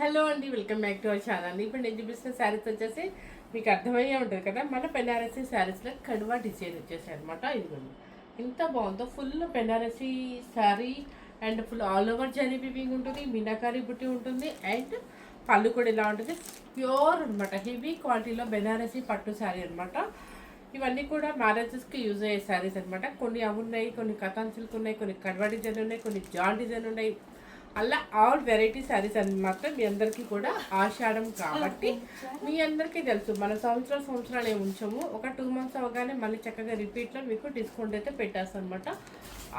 Hello అండి, welcome back to our channel. ఇప్పుడు నేను చూపిస్తున్న శారీస్ వచ్చేసి మీకు అర్థమయ్యే ఉంటుంది కదా, మన బెనారసీ శారీస్లో కడువా డిజైన్ వచ్చేసాయి అనమాట. ఇదిగోండి ఎంత బాగుందో, full Banarasi sari and full all over zari weaving ఉంటుంది, మీనాకారి బుట్టి ఉంటుంది అండ్ పళ్ళు కూడా ఇలా ఉంటుంది. ప్యూర్ అనమాట, హెవీ క్వాలిటీలో బెనారసీ పట్టు శారీ అనమాట. ఇవన్నీ కూడా మ్యారేజెస్కి యూజ్ అయ్యే శారీస్ అనమాట. కొన్ని అవి ఉన్నాయి, కొన్ని కథాన్ సిల్క్ ఉన్నాయి, కొన్ని కడ్వా డిజైన్ ఉన్నాయి, కొన్ని జాల్ డిజైన్ ఉన్నాయి. అలా ఆల్ వెరైటీ శారీస్ అనమాట. మీ అందరికీ కూడా ఆషాఢం కాబట్టి మీ అందరికీ తెలుసు, మన సంవత్సరాలు ఏమి ఉంచాము. ఒక 2 months అవగానే మళ్ళీ చక్కగా రిపీట్లో మీకు డిస్కౌంట్ అయితే పెట్టేస్తాం అనమాట.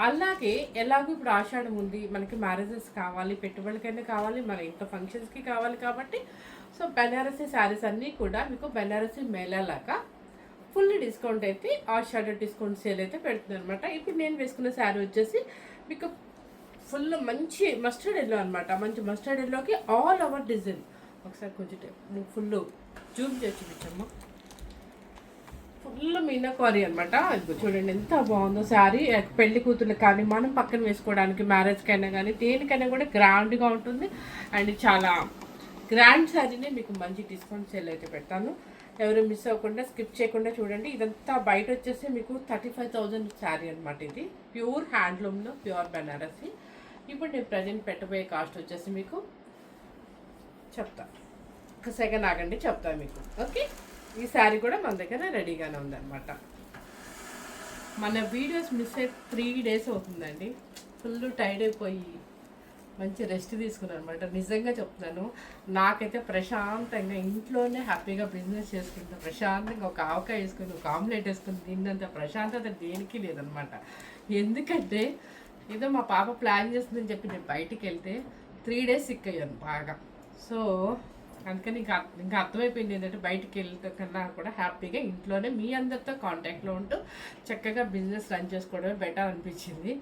అలాగే ఎలాగో ఇప్పుడు ఆషాఢం ఉంది, మనకి మ్యారేజెస్ కావాలి, పెట్టుబడికైనా కావాలి, మన ఇంట్లో ఫంక్షన్స్కి కావాలి కాబట్టి సో బెనారసీ శారీస్ అన్నీ కూడా మీకు బెనారసీ మేళాలాగా ఫుల్ డిస్కౌంట్ అయితే ఆషాఢం డిస్కౌంట్ సేల్ అయితే పెడుతుంది అనమాట. ఇప్పుడు నేను వేసుకున్న శారీ వచ్చేసి మీకు ఫుల్ మంచి మస్టర్డ్ ఎల్లో అనమాట. మంచి మస్టర్డ్ ఎల్లోకి ఆల్ ఓవర్ డిజైన్. ఒకసారి కొంచెం ఫుల్ జూమ్ చేసి చూపించమ్మా. ఫుల్ మీనాకారి అనమాట. ఇది చూడండి ఎంత బాగుందో శారీ. పెళ్లి కూతురు కానీ మనం పక్కన వేసుకోవడానికి మ్యారేజ్కైనా కానీ దేనికైనా కూడా గ్రాండ్గా ఉంటుంది. అండ్ చాలా గ్రాండ్ శారీని మీకు మంచి డిస్కౌంట్ సేల్ అయితే పెడతాను. ఎవరు మిస్ అవ్వకుండా స్కిప్ చేయకుండా చూడండి. ఇదంతా బయట వచ్చేసి మీకు 35,000 శారీ అనమాట. ఇది ప్యూర్ హ్యాండ్లూమ్లో ప్యూర్ బెనారసీ. ఇప్పుడు నేను ప్రజెంట్ పెట్టబోయే కాస్ట్ వచ్చేసి మీకు చెప్తా. ఒక సెకండ్ ఆగండి, చెప్తాను మీకు. ఓకే, ఈ శారీ కూడా మన దగ్గర రెడీగానే ఉందన్నమాట. మన వీడియోస్ మిస్ అయ్యి 3 days అవుతుందండి. ఫుల్ టైర్డ్ అయిపోయి మంచి రెస్ట్ తీసుకున్నాను అనమాట. నిజంగా చెప్తున్నాను, నాకైతే ప్రశాంతంగా ఇంట్లోనే హ్యాపీగా బిజినెస్ చేసుకుంటాను. ప్రశాంతంగా ఒక ఆవకాయ వేసుకుని ఒక ఆమ్లెట్ వేసుకుని తిన్నంత ప్రశాంతత దేనికి లేదనమాట. ఎందుకంటే ఏదో మా పాప ప్లాన్ చేస్తుందని చెప్పి నేను బయటికి వెళ్తే 3 days సిక్ అయ్యాను బాగా. సో అందుకని ఇంకా అర్థమైపోయింది ఏంటంటే బయటికి వెళ్తే కన్నా కూడా హ్యాపీగా ఇంట్లోనే మీ అందరితో కాంటాక్ట్లో ఉంటూ చక్కగా బిజినెస్ రన్ చేసుకోవడమే బెటర్ అనిపించింది.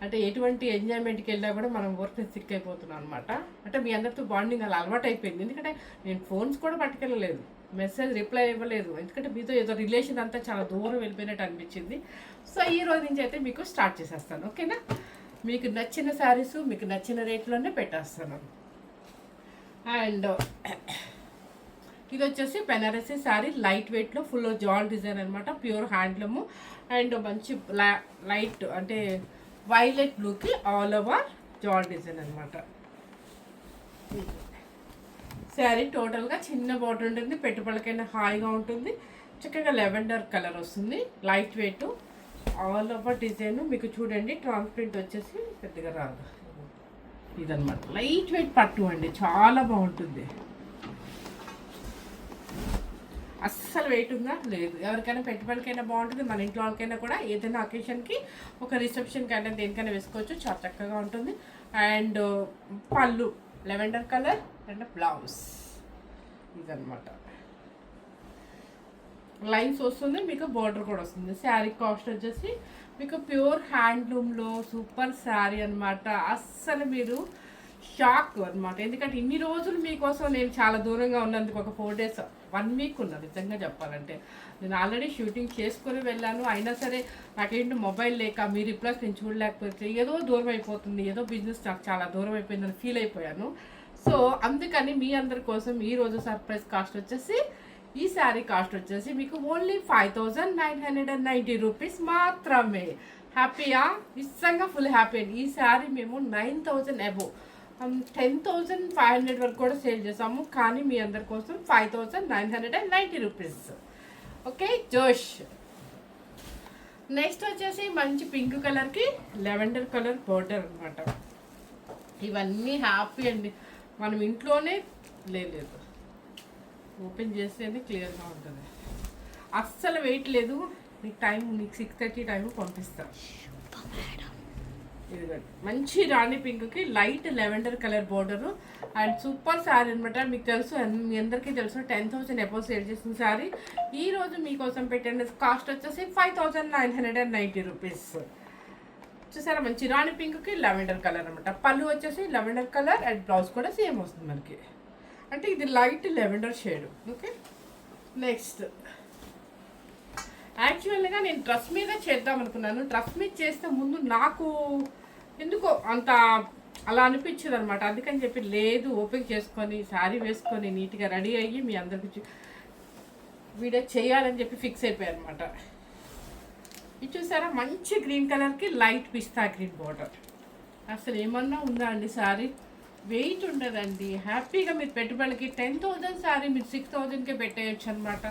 అంటే ఎటువంటి ఎంజాయ్మెంట్కి వెళ్ళినా కూడా మనం వర్క్ సిక్ అయిపోతున్నాం అనమాట. అంటే మీ అందరితో బాండింగ్ అలా అలవాటు అయిపోయింది. ఎందుకంటే నేను ఫోన్స్ కూడా పట్టుకెళ్ళలేదు, మెసేజ్ రిప్లై ఇవ్వలేదు. ఎందుకంటే మీతో ఏదో రిలేషన్ అంతా చాలా దూరం వెళ్ళిపోయినట్టు అనిపించింది. సో ఈ రోజు నుంచి అయితే మీకు స్టార్ట్ చేసేస్తాను. ఓకేనా, మీకు నచ్చిన శారీస్ మీకు నచ్చిన రేట్లోనే పెట్టేస్తాను. అండ్ ఇది వచ్చేసి బెనారసీ శారీ, లైట్ వెయిట్లో ఫుల్ జాల్ డిజైన్ అనమాట. ప్యూర్ హ్యాండ్లూము అండ్ మంచి లైట్ అంటే వైలెట్ బ్లూకి ఆల్ ఓవర్ జాల్ డిజైన్ అనమాట. శారీ టోటల్గా చిన్న బార్డర్ ఉంటుంది, పెట్టుబడికైనా హాయిగా ఉంటుంది. చక్కగా లెవెండర్ కలర్ వస్తుంది, light weight all over design. మీకు చూడండి ట్రాన్స్పరెంట్ వచ్చేసి పెద్దగా రాదు. ఇదనమాట లైట్ వెయిట్ పట్టు అండి, చాలా బాగుంటుంది. అస్సలు వెయిట్ ఉందా లేదు. ఎవరికైనా పెట్టుబడికైనా బాగుంటుంది, మన ఇంట్లో వాళ్ళకైనా కూడా ఏదైనా అకేషన్కి ఒక రిసెప్షన్కి అయినా దేనికైనా వేసుకోవచ్చు, చాలా చక్కగా ఉంటుంది. అండ్ పళ్ళు లెవెండర్ కలర్ అండ్ బ్లౌజ్ ఇదనమాట. లైన్స్ వస్తుంది, మీకు బార్డర్ కూడా వస్తుంది. శారీ కాస్ట్ వచ్చేసి మీకు ప్యూర్ హ్యాండ్లూమ్లో సూపర్ శారీ అనమాట. అస్సలు మీరు షాక్ అనమాట. ఎందుకంటే ఇన్ని రోజులు మీకోసం నేను చాలా దూరంగా ఉన్నందుకు ఒక 4 days 1 week ఉన్నాను నిజంగా చెప్పాలంటే. నేను ఆల్రెడీ షూటింగ్ చేసుకొని వెళ్ళాను, అయినా సరే నాకేంటి మొబైల్ లేక మీ రిప్లైస్ నేను చూడలేకపోతే ఏదో దూరం అయిపోతుంది, ఏదో బిజినెస్ నాకు చాలా దూరం అయిపోయిందని ఫీల్ అయిపోయాను. సో అందుకని మీ అందరి కోసం ఈరోజు సర్ప్రైజ్ కాస్ట్ వచ్చేసి ఈ శారీ కాస్ట్ వచ్చేసి మీకు ఓన్లీ 5,990 రూపీస్ మాత్రమే. హ్యాపీయా? నిజంగా ఫుల్ హ్యాపీ అండి. ఈ శారీ మేము 9,000 అబోవ్ 10,500 వరకు కూడా సేల్ చేసాము, కానీ మీ అందరి కోసం 5,990 రూపీస్. ఓకే జోష్. నెక్స్ట్ వచ్చేసి మంచి పింక్ కలర్కి లెవెండర్ కలర్ బోర్డర్ అనమాట. ఇవన్నీ హ్యాపీ అండి, మనం ఇంట్లోనే లేదు ఓపెన్ చేస్తేనే క్లియర్గా ఉంటుంది. అస్సలు వెయిట్ లేదు. నీకు టైం నీకు 6:30 టైం పంపిస్తాను. ఇదిగోండి మంచి రాణి పింక్కి light lavender colour border and super sari అనమాట. మీకు తెలుసు, మీ అందరికీ తెలుసు 10,000 అబోవ్ సేల్ చేసిన శారీ ఈరోజు మీకోసం పెట్టండి. కాస్ట్ వచ్చేసి 5,990 రూపీస్. చూసారా, మంచి రాణి పింక్కి లెవెండర్ కలర్ అనమాట. పళ్ళు వచ్చేసి లెవెండర్ కలర్ అండ్ బ్లౌజ్ కూడా సేమ్ వస్తుంది మనకి. అంటే ఇది light lavender shade. Okay, next యాక్చువల్గా నేను డ్రెస్ మీద చేద్దాం అనుకున్నాను. డ్రెస్ మీద చేస్తే ముందు నాకు ఎందుకో అంత అలా అనిపించదు అనమాట. అందుకని చెప్పి లేదు, ఓపిక చేసుకొని శారీ వేసుకొని నీట్గా రెడీ అయ్యి మీ అందరికి వీడియో చేయాలని చెప్పి ఫిక్స్ అయిపోయారు అనమాట. ఇది చూసారా, మంచి గ్రీన్ కలర్కి లైట్ పిస్తా గ్రీన్ బార్డర్. అసలు ఏమన్నా ఉందా అండి శారీ? వెయిట్ ఉండదండి. హ్యాపీగా మీరు పెట్టుబడికి 10,000 శారీ మీరు 6,000కే పెట్టేయచ్చు అనమాట.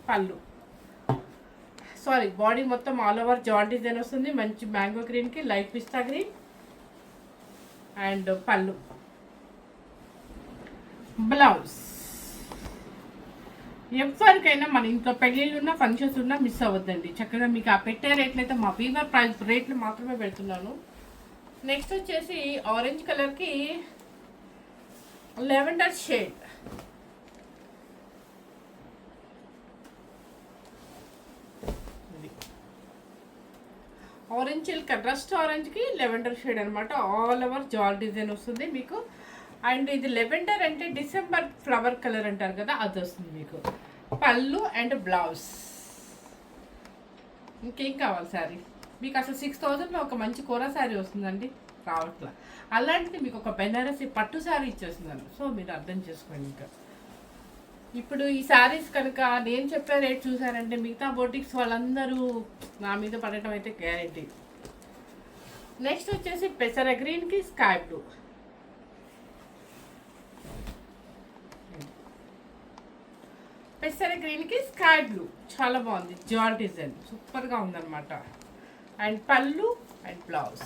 పళ్ళు సారీ బాడీ మొత్తం ఆల్ ఓవర్ జాల్ డిజైన్ వస్తుంది. మంచి మ్యాంగో గ్రీన్కి లైట్ పిస్తా గ్రీన్ అండ్ పళ్ళు. బ్లౌజ్ ఎవరికైనా మన ఇంట్లో పెళ్ళిళ్ళు ఉన్నా ఫంక్షన్స్ ఉన్నా మిస్ అవ్వద్దండి. చక్కగా మీకు ఆ పెట్టే రేట్లు అయితే మా వీవర్ ప్రైస్ రేట్లు మాత్రమే పెడుతున్నాను. నెక్స్ట్ వచ్చేసి ఆరెంజ్ కలర్కి lavender shade. Orange silk rust ఆరెంజ్కి లెవెండర్ షేడ్ అనమాట. ఆల్ ఓవర్ జాల్ డిజైన్ వస్తుంది మీకు. అండ్ ఇది లెవెండర్ అంటే డిసెంబర్ ఫ్లవర్ కలర్ అంటారు కదా, అది వస్తుంది మీకు. పళ్ళు అండ్ బ్లౌజ్. ఇంకేం కావాలి శారీ? మీకు అసలు 6,000లో ఒక మంచి కూర శారీ వస్తుందండి, రావట్లా. అలాంటిది మీకు ఒక బెనారసి పట్టు శారీ ఇచ్చేస్తున్నాను. సో మీరు అర్థం చేసుకోండి. ఇంకా ఇప్పుడు ఈ శారీస్ కనుక నేను చెప్పే రేట్ చూసారంటే మిగతా బొటిక్స్ వాళ్ళందరూ నా మీద పడటం అయితే గ్యారెంటీ. నెక్స్ట్ వచ్చేసి పెసర గ్రీన్కి స్కై బ్లూ. పెసర గ్రీన్కి స్కై బ్లూ చాలా బాగుంది. జాల్ డిజైన్ సూపర్గా ఉందన్నమాట. అండ్ పళ్ళు అండ్ బ్లౌజ్.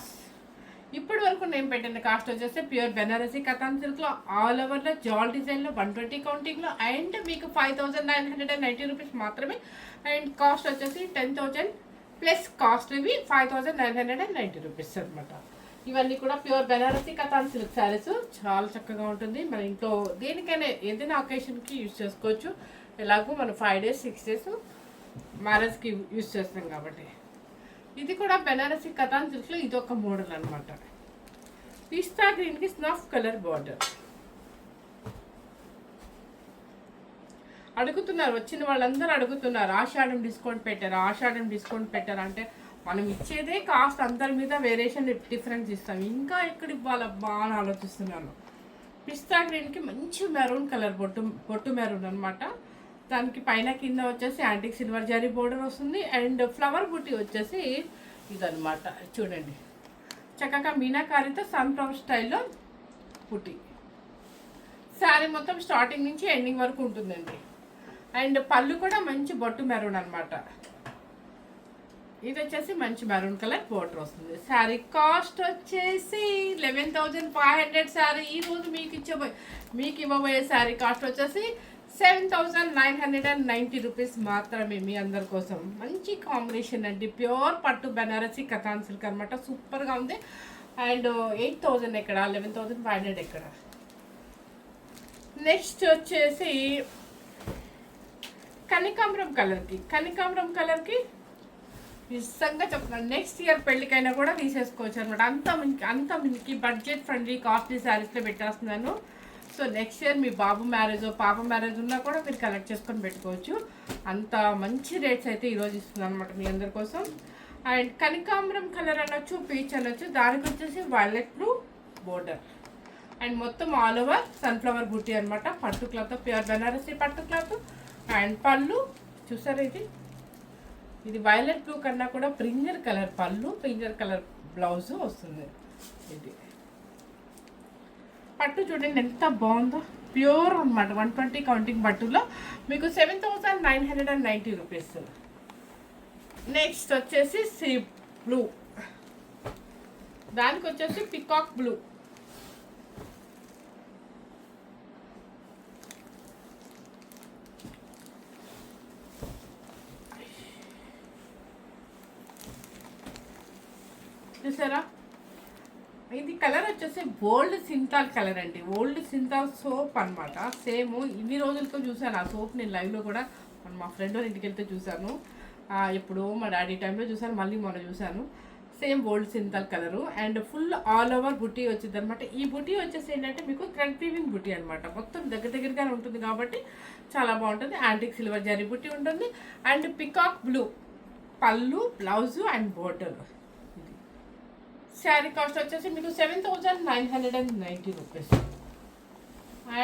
ఇప్పటి వరకు నేను పెట్టిన కాస్ట్ వచ్చేసి ప్యూర్ బెనారసీ కథాన్ సిల్క్లో ఆల్ ఓవర్లో జాల్ డిజైన్లో 120 కౌంటింగ్లో అండ్ మీకు 5,990 రూపీస్ మాత్రమే. అండ్ కాస్ట్ వచ్చేసి 10,000 ప్లస్ కాస్ట్ ఇవి 5,990 రూపీస్ అనమాట. ఇవన్నీ కూడా ప్యూర్ బెనారసీ కథాన్ సిల్క్ శారీస్. చాలా చక్కగా ఉంటుంది. మన ఇంట్లో దేనికైనా ఏదైనా ఒకేషన్కి యూజ్ చేసుకోవచ్చు. ఎలాగో మనం 5 days 6 days మ్యారేజ్కి యూజ్ చేస్తాం కాబట్టి. ఇది కూడా బెనారసీ కథాన్ సిల్క్లో ఇది ఒక మోడల్ అనమాట. పిస్తా గ్రీన్కి స్నఫ్ కలర్ బార్డర్. అడుగుతున్నారు, వచ్చిన వాళ్ళందరూ అడుగుతున్నారు ఆషాఢం డిస్కౌంట్ పెట్టారు, ఆషాఢం డిస్కౌంట్ పెట్టారు. అంటే మనం ఇచ్చేదే కాస్ట్, అందరి మీద వేరియేషన్ డిఫరెన్స్ ఇస్తాం, ఇంకా ఎక్కడ ఇవ్వాలబ్బా అని ఆలోచిస్తున్నాను. పిస్తా గ్రీన్కి మంచి మెరూన్ కలర్ బొట్టు మెరూన్ అనమాట. దానికి పైన కింద వచ్చేసి యాంటిక్ సిల్వర్ జరీ బోర్డర్ వస్తుంది. అండ్ ఫ్లవర్ బుట్టి వచ్చేసి ఇదనమాట. చూడండి చక్కగా మీనాకారితో సన్ఫ్లవర్ స్టైల్లో బుట్టి. శారీ మొత్తం స్టార్టింగ్ నుంచి ఎండింగ్ వరకు ఉంటుందండి. అండ్ పళ్ళు కూడా మంచి బొట్టు మెరూన్ అనమాట. ఇది వచ్చేసి మంచి మెరూన్ కలర్ బోర్డర్ వస్తుంది. శారీ కాస్ట్ వచ్చేసి 11,500. శారీ ఈరోజు మీకు ఇవ్వబోయే శారీ కాస్ట్ వచ్చేసి 7,990 రూపీస్ మాత్రమే మీ అందరి కోసం. మంచి కాంబినేషన్ అండి. ప్యూర్ పట్టు బెనారసీ కథాన్ సిల్క్ అనమాట. సూపర్గా ఉంది. అండ్ 8,000 ఎక్కడ, 11,500 ఎక్కడ. నెక్స్ట్ వచ్చేసి కనకాంబరం కలర్కి నిజంగా చెప్తున్నాను, నెక్స్ట్ ఇయర్ పెళ్ళికైనా కూడా తీసేసుకోవచ్చు అనమాట. అంత మీకు బడ్జెట్ ఫ్రెండ్లీ కాస్ట్లీ శారీస్లో పెట్టేస్తున్నాను. సో నెక్స్ట్ ఇయర్ మీ బాబు మ్యారేజ్ పాప మ్యారేజ్ ఉన్నా కూడా మీరు కలెక్ట్ చేసుకొని పెట్టుకోవచ్చు. అంత మంచి రేట్స్ అయితే ఈరోజు ఇస్తున్నాను అనమాట మీ అందరి కోసం. అండ్ కనకాంబరం కలర్ అనొచ్చు, పీచ్ అనొచ్చు. దానికి వచ్చేసి వైలెట్ బ్లూ బోర్డర్. అండ్ మొత్తం ఆల్ ఓవర్ సన్ఫ్లవర్ బూటీ అనమాట. పట్టు క్లాత్, ప్యూర్ బెనారసీ పట్టు క్లాత్. అండ్ పళ్ళు చూసారా, ఇది వైలెట్ బ్లూ కన్నా కూడా బ్రింజర్ కలర్ పళ్ళు, బ్రింజర్ కలర్ బ్లౌజ్ వస్తుంది. ఇది పట్టు చూడండి ఎంత బాగుందో, ప్యూర్ అనమాట. 120 కౌంటింగ్ పట్టులో మీకు 7,990 రూపీస్. నెక్స్ట్ వచ్చేసి సీ బ్లూ, దానికి వచ్చేసి పికాక్ బ్లూ. చూసారా, ఇది కలర్ వచ్చేసి ఓల్డ్ సింతాల్ కలర్ అండి. ఓల్డ్ సింతాల్ సోప్ అనమాట. సేమ్ ఇన్ని రోజులతో చూసాను ఆ సోప్. నేను లైవ్లో కూడా మా ఫ్రెండ్ వాళ్ళ ఇంటికి వెళ్తే చూసాను. ఎప్పుడు మా డాడీ టైంలో చూసాను, మళ్ళీ మొన్న చూసాను. Same old Cinthol colour. And full all over బుటీ వచ్చింది అనమాట. ఈ బుటీ వచ్చేసి ఏంటంటే మీకు థ్రెడ్ వీవింగ్ బుటీ అనమాట. మొత్తం దగ్గరగానే ఉంటుంది కాబట్టి చాలా బాగుంటుంది. యాంటిక్ సిల్వర్ జరీ బుటీ ఉంటుంది. అండ్ పికాక్ బ్లూ పళ్ళు, blouse and border. Sari cost వచ్చేసి మీకు 7,990 రూపీస్.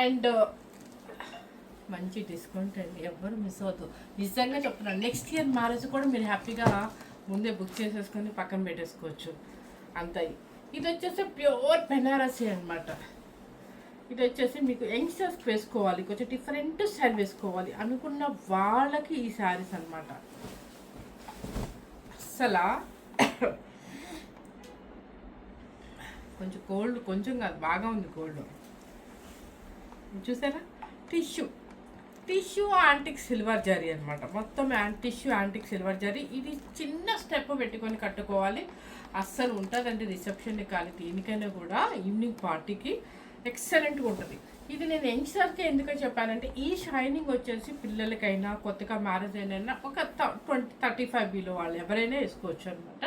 అండ్ మంచి డిస్కౌంట్ అండి, ఎవ్వరు మిస్ అవుతుంది. నిజంగా చెప్తున్నాను, నెక్స్ట్ ఇయర్ మ్యారేజ్ కూడా మీరు హ్యాపీగా ముందే బుక్ చేసేసుకొని పక్కన పెట్టేసుకోవచ్చు అంత. ఇది వచ్చేసి ప్యూర్ బెనారసీ అనమాట. ఇది వచ్చేసి మీకు యంగ్స్టర్స్కి వేసుకోవాలి, కొంచెం డిఫరెంట్ స్టైల్ వేసుకోవాలి అనుకున్న వాళ్ళకి ఈ శారీస్ అనమాట. అస్సలు కొంచెం గోల్డ్, కొంచెం కాదు బాగా ఉంది గోల్డ్. చూసారా, టిష్యూ యాంటిక్ సిల్వర్ జరీ అనమాట. మొత్తం టిష్యూ యాంటిక్ సిల్వర్ జరీ. ఇది చిన్న స్టెప్ పెట్టుకొని కట్టుకోవాలి, అస్సలు ఉంటుందండి రిసెప్షన్కి కానీ దేనికైనా కూడా ఈవినింగ్ పార్టీకి ఎక్సలెంట్గా ఉంటుంది. ఇది నేను యంగ్స్టర్కి ఎందుకు చెప్పానంటే ఈ షైనింగ్ వచ్చేసి పిల్లలకైనా కొత్తగా మ్యారేజ్ అయినా ఒక 35 బిలో వాళ్ళు ఎవరైనా వేసుకోవచ్చు అనమాట.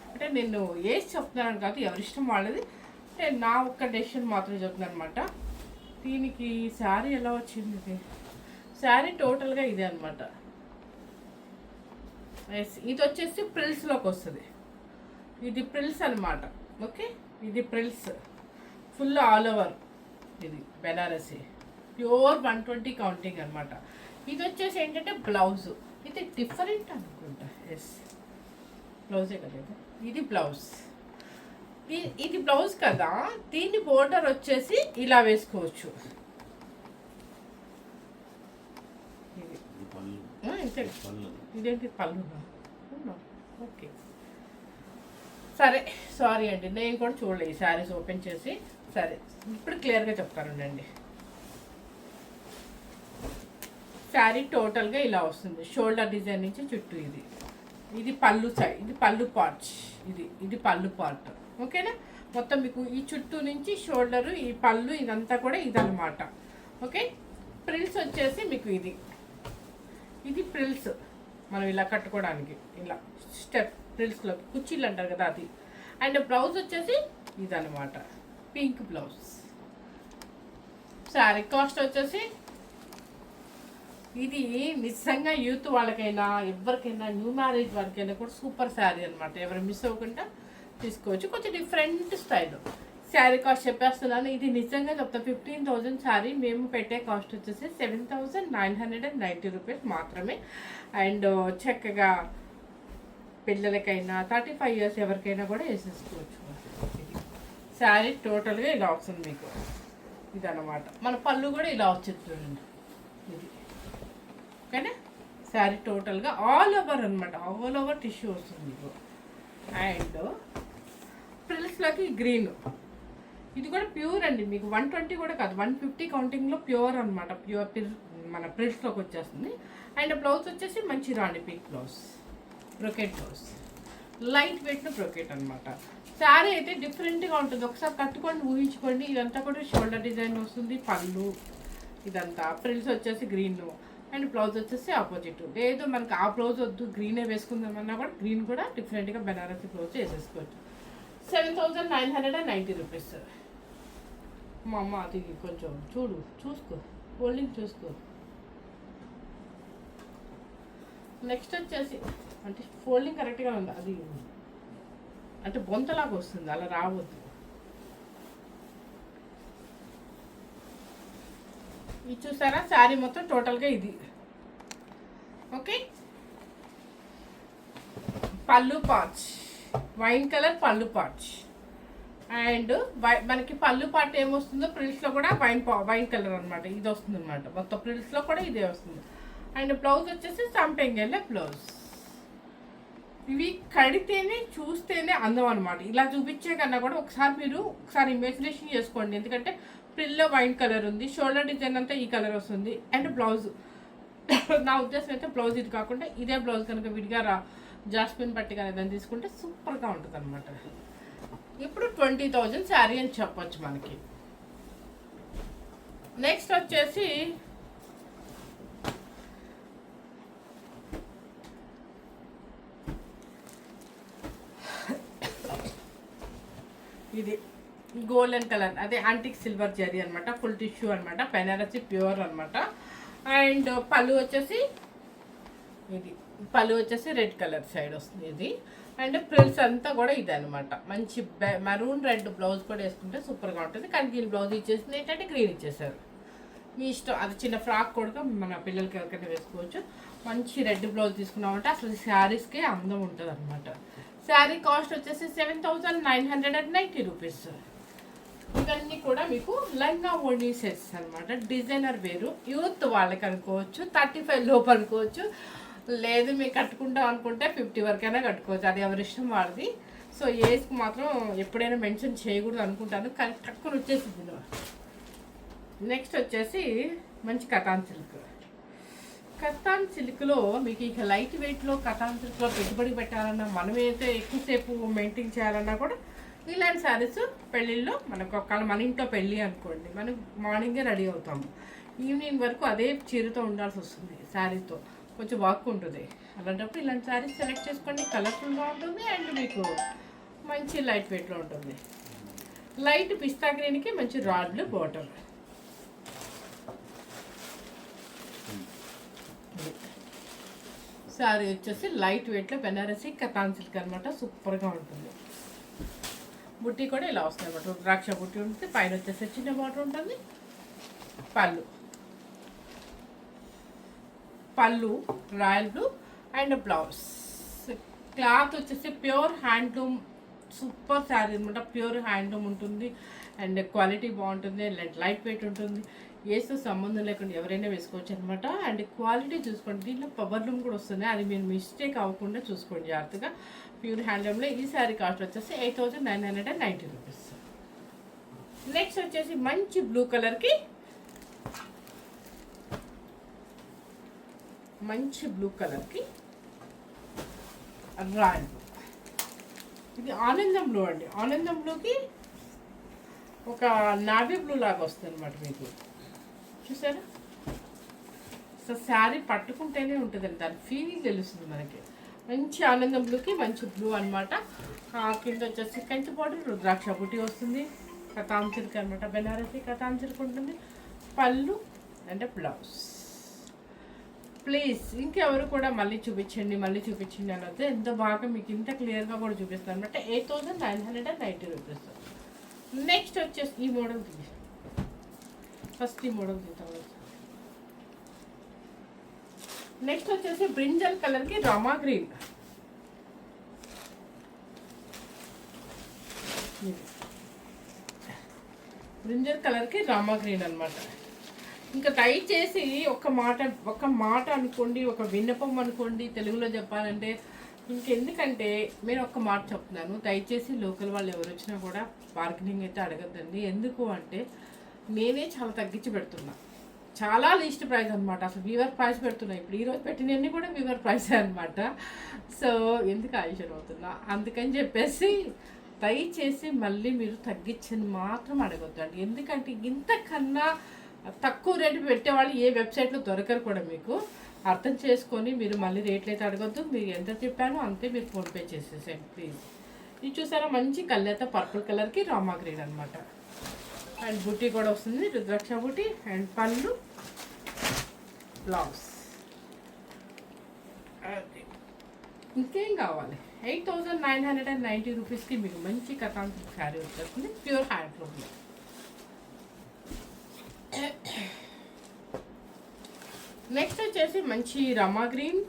అంటే నేను ఏజ్ చెప్తున్నాను కాదు, ఎవరిష్టం వాళ్ళది. అంటే నా ఒక్క డెసిషన్ మాత్రం చెప్తున్నాను అనమాట. దీనికి శారీ ఎలా వచ్చింది, ఇది శారీ టోటల్గా ఇదే అనమాట. ఇది వచ్చేసి ప్రిల్స్లోకి వస్తుంది. ఇది ప్రిల్స్ అనమాట. ఓకే, ఇది ప్రిల్స్ ఫుల్ ఆల్ ఓవర్. ఇది బెనారసీ ప్యూర్ 120 కౌంటింగ్ అనమాట. ఇది వచ్చేసి ఏంటంటే బ్లౌజ్, ఇది డిఫరెంట్ అనుకుంటా. ఎస్, బ్లౌజే కదా ఇది బ్లౌజ్. ఇది బ్లౌజ్ కదా, దీన్ని బోర్డర్ వచ్చేసి ఇలా వేసుకోవచ్చు. ఇదేంటి పళ్ళు? ఓకే సరే, సారీ అండి, నేను కూడా చూడలేదు ఈ శారీస్ ఓపెన్ చేసి. సరే, ఇప్పుడు క్లియర్గా చెప్తానండి. శారీ టోటల్గా ఇలా వస్తుంది, షోల్డర్ డిజైన్ నుంచి చుట్టూ. ఇది పళ్ళు సైడ్, ఇది పళ్ళు పార్ట్, ఇది పళ్ళు పార్ట్. ఓకేనా, మొత్తం మీకు ఈ చుట్టూ నుంచి షోల్డరు, ఈ పళ్ళు, ఇదంతా కూడా ఇదనమాట. ఓకే, ప్రిల్స్ వచ్చేసి మీకు ఇది ప్రిల్స్ మనం ఇలా కట్టుకోవడానికి, ఇలా స్టెప్ ప్రిల్స్లో కుర్చీలు అంటారు కదా అది. అండ్ బ్లౌజ్ వచ్చేసి ఇదనమాట, పింక్ బ్లౌజ్. శారీ కాస్ట్ వచ్చేసి ఇది నిజంగా యూత్ వాళ్ళకైనా ఎవరికైనా న్యూ మ్యారేజ్ వాళ్ళకైనా కూడా సూపర్ శారీ అనమాట. ఎవరు మిస్ అవ్వకుండా తీసుకోవచ్చు, కొంచెం డిఫరెంట్ స్టైల్. శారీ కాస్ట్ చెప్పేస్తున్నాను, ఇది నిజంగా చెప్తా 15,000 శారీ. మేము పెట్టే కాస్ట్ వచ్చేసి 7,990 రూపీస్ మాత్రమే. అండ్ చక్కగా పిల్లలకైనా 35 ఇయర్స్ ఎవరికైనా కూడా వేసేసుకోవచ్చు. శారీ టోటల్గా ఇలా వస్తుంది మీకు, ఇదన్నమాట. మన పళ్ళు కూడా ఇలా వచ్చేది చూడండి, ఇది. ఓకేనా, శారీ టోటల్గా ఆల్ ఓవర్ అనమాట, ఆల్ ఓవర్ టిష్యూ వస్తుంది మీకు. అండ్ ప్రిల్స్లోకి గ్రీన్, ఇది కూడా ప్యూర్ అండి, మీకు 120 కూడా కాదు, 150 కౌంటింగ్లో ప్యూర్ అనమాట. ప్యూర్ మన ప్రిల్స్లోకి వచ్చేస్తుంది. అండ్ బ్లౌజ్ వచ్చేసి మంచి రాణి pink blouse, brocade blouse, light వెయిట్లో బ్రొకెట్ అనమాట. శారీ అయితే డిఫరెంట్గా ఉంటుంది, ఒకసారి కట్టుకొని ఊహించుకోండి. ఇదంతా కూడా షోల్డర్ డిజైన్ వస్తుంది, పళ్ళు ఇదంతా. ప్రిల్స్ వచ్చేసి గ్రీన్ అండ్ బ్లౌజ్ వచ్చేసి ఆపోజిట్. లేదు మనకు ఆ బ్లౌజ్ వద్దు, గ్రీనే వేసుకుందామన్నా కూడా గ్రీన్ కూడా డిఫరెంట్గా బెనారసీ బ్లౌజ్ వేసేసుకోవచ్చు. 7,990 రూపీస్. మా అమ్మ అది కొంచెం చూసుకో, హోల్డింగ్ చూసుకో. నెక్స్ట్ వచ్చేసి అంటే ఫోల్డింగ్ కరెక్ట్గా ఉంది, అది అంటే బొంతలాగా వస్తుంది, అలా రావద్దు. ఇది చూసారా, శారీ మొత్తం టోటల్గా ఇది. ఓకే, పళ్ళు పార్ట్స్ వైన్ కలర్ పళ్ళు పార్ట్స్. అండ్ మనకి పళ్ళు పార్ట్ ఏమొస్తుందో ప్రిల్స్లో కూడా వైన్ కలర్ అనమాట, ఇది వస్తుంది అనమాట. మొత్తం ప్రిల్స్లో కూడా ఇదే వస్తుంది. అండ్ బ్లౌజ్ వచ్చేసి సంపెంగెల్ల బ్లౌజ్. ఇవి కడితేనే చూస్తేనే అందం అనమాట. ఇలా చూపించే కన్నా కూడా ఒకసారి ఇమాజినేషన్ చేసుకోండి. ఎందుకంటే ప్రిల్లో వైన్ కలర్ ఉంది, షోల్డర్ డిజైన్ అంతా ఈ కలర్ వస్తుంది. అండ్ బ్లౌజ్ నా ఉద్దేశం అయితే బ్లౌజ్ ఇది కాకుండా ఇదే బ్లౌజ్ కనుక విడిగా జాస్మిన్ పట్టి కానీ దాన్ని తీసుకుంటే సూపర్గా ఉంటుంది అనమాట. ఇప్పుడు 20,000 శారీ అని చెప్పొచ్చు మనకి. నెక్స్ట్ వచ్చేసి ఇది గోల్డెన్ కలర్, అదే యాంటిక్ సిల్వర్ జరీ అనమాట, ఫుల్ టిష్యూ అనమాట, బెనారసి ప్యూర్ అనమాట. అండ్ పళ్ళు వచ్చేసి రెడ్ కలర్ సైడ్ వస్తుంది ఇది. అండ్ ప్రిల్స్ అంతా కూడా ఇది అనమాట. మంచి మెరూన్ రెడ్ బ్లౌజ్ కూడా వేసుకుంటే సూపర్గా ఉంటుంది. కానీ దీని బ్లౌజ్ ఇచ్చేసింది ఏంటంటే గ్రీన్ ఇచ్చేసారు. మీ ఇష్టం, అది చిన్న ఫ్రాక్ కూడా మన పిల్లలకి ఎవరికైనా వేసుకోవచ్చు. మంచి రెడ్ బ్లౌజ్ తీసుకున్నామంటే అసలు శారీస్కే అందం ఉంటుంది అనమాట. శారీ కాస్ట్ వచ్చేసి 7,990 రూపీస్. ఇవన్నీ కూడా మీకు లంగా ఓణీ సెట్స్ అనమాట. డిజైనర్ వేరు, యూత్ వాళ్ళకి అనుకోవచ్చు, 35 లోపు అనుకోవచ్చు. లేదు మీకు కట్టుకుంటాం అనుకుంటే 50 వరకైనా కట్టుకోవచ్చు, అది ఎవరి ఇష్టం వాళ్ళది. సో ఏజ్కి మాత్రం ఎప్పుడైనా మెన్షన్ చేయకూడదు అనుకుంటాను, కానీ తక్కువ వచ్చేసింది. నెక్స్ట్ వచ్చేసి మంచి కతాన్ సిల్క్. కతాన్ సిల్క్లో మీకు ఇక లైట్ వెయిట్లో కతాన్ సిల్క్లో పెట్టుబడి పెట్టాలన్నా, మనమైతే ఎక్కువసేపు మెయింటైన్ చేయాలన్నా కూడా ఇలాంటి శారీస్ పెళ్ళిళ్ళలో మనకు ఒకవేళ మన ఇంట్లో పెళ్ళి అనుకోండి, మనం మార్నింగే రెడీ అవుతాము, ఈవినింగ్ వరకు అదే చీరతో ఉండాల్సి వస్తుంది. శారీతో కొంచెం వర్క్ ఉంటుంది. అలాంటప్పుడు ఇలాంటి శారీస్ సెలెక్ట్ చేసుకోండి. కలర్ఫుల్గా ఉంటుంది అండ్ మీకు మంచి లైట్ వెయిట్లో ఉంటుంది. లైట్ పిస్తా గ్రీన్కి మంచి రాడ్లు బాటమ్. శారీ వచ్చేసి లైట్ వెయిట్లో బెనారసీ కతాన్ సిల్క్ అనమాట. సూపర్గా ఉంటుంది. బుట్టి కూడా ఇలా వస్తుంది అనమాట. రుద్రాక్ష బుట్టి ఉంటుంది. పైన వచ్చేసి చిన్న బార్డర్ ఉంటుంది. పళ్ళు royal blue and blouse. Cloth వచ్చేసి ప్యూర్ హ్యాండ్లూమ్, సూపర్ శారీ అనమాట. ప్యూర్ హ్యాండ్లూమ్ ఉంటుంది అండ్ క్వాలిటీ బాగుంటుంది. లైట్ వెయిట్ ఉంటుంది. వేస్తే సంబంధం లేకుండా ఎవరైనా వేసుకోవచ్చు అనమాట. అండ్ క్వాలిటీ చూసుకోండి. దీంట్లో పవర్ లూమ్ కూడా వస్తుంది, అది మీరు మిస్టేక్ అవ్వకుండా చూసుకోండి జాగ్రత్తగా. ప్యూర్ హ్యాండ్లూమ్లో ఈ శారీ కాస్ట్ వచ్చేసి 8,990 రూపీస్. నెక్స్ట్ వచ్చేసి మంచి బ్లూ కలర్కి రాయల్ బ్లూ. ఇది ఆనందం బ్లూ అండి. ఆనందం బ్లూకి ఒక నావీ బ్లూ లాగా వస్తుంది అనమాట. మీకు చూసారా? సో శారీ పట్టుకుంటేనే ఉంటుందండి, దాని ఫీలింగ్ తెలుస్తుంది మనకి. మంచి ఆనందం బ్లూకి మంచి బ్లూ అనమాట. కింద వచ్చేసి కంచి బార్డర్, రుద్రాక్ష బుట్టి వస్తుంది. కతాన్ సిల్క్ అనమాట. బెనారసీ కతాన్ సిల్క్ ఉంటుంది. పళ్ళు అండ్ బ్లౌజ్. ప్లీజ్ ఇంకెవరు కూడా మళ్ళీ చూపించండి అని వద్దు. ఎంత బాగా మీకు ఇంత క్లియర్గా కూడా చూపిస్తాను అనమాట. 8,990 రూపీస్. నెక్స్ట్ వచ్చేసి ఈ మోడల్ తీసి ఫస్ట్ ఈ మోడల్ తీద్దాం. నెక్స్ట్ వచ్చేసి బ్రింజల్ కలర్కి రామా గ్రీన్. బ్రింజల్ కలర్కి రామా గ్రీన్ అనమాట. ఇంకా దయచేసి ఒక మాట అనుకోండి, ఒక విన్నపం అనుకోండి, తెలుగులో చెప్పాలంటే. ఇంకెందుకంటే నేను ఒక్క మాట చెప్తున్నాను, దయచేసి లోకల్ వాళ్ళు ఎవరు వచ్చినా కూడా బార్గెనింగ్ అయితే అడగద్దండి. ఎందుకు అంటే నేనే చాలా తగ్గించి పెడుతున్నా, చాలా లీస్ట్ ప్రైస్ అనమాట. అసలు వీవర్ ప్రైస్ పెడుతున్నా. ఇప్పుడు ఈరోజు పెట్టినవన్నీ కూడా వీవర్ ప్రైస్ అనమాట. సో ఎందుకు ఆయుషన్ అవుతున్నా, అందుకని చెప్పేసి దయచేసి మళ్ళీ మీరు తగ్గించని మాత్రం అడగొద్దండి. ఎందుకంటే ఇంతకన్నా తక్కువ రేటు పెట్టేవాళ్ళు ఏ వెబ్సైట్లో దొరకరు కూడా. మీకు అర్థం చేసుకొని మీరు మళ్ళీ రేట్లు అయితే అడగొద్దు. మీరు ఎంత చెప్పానో అంతే మీరు ఫోన్పే చేసేసేయండి ప్లీజ్. ఇది చూసారా? మంచి కళ్ళేత పర్పుల్ కలర్కి రామా గ్రీన్ అనమాట. అండ్ బుట్టి కూడా వస్తుంది, రుద్రాక్ష బుట్టి. అండ్ పళ్ళు, బ్లౌజ్. ఇంకేం కావాలి? 8,990 రూపీస్కి మీకు మంచి కతాన్ శారీ వచ్చేస్తుంది. ప్యూర్ హ్యాండ్లూమ్లో. నెక్స్ట్ వచ్చేసి మంచి రమా గ్రీన్,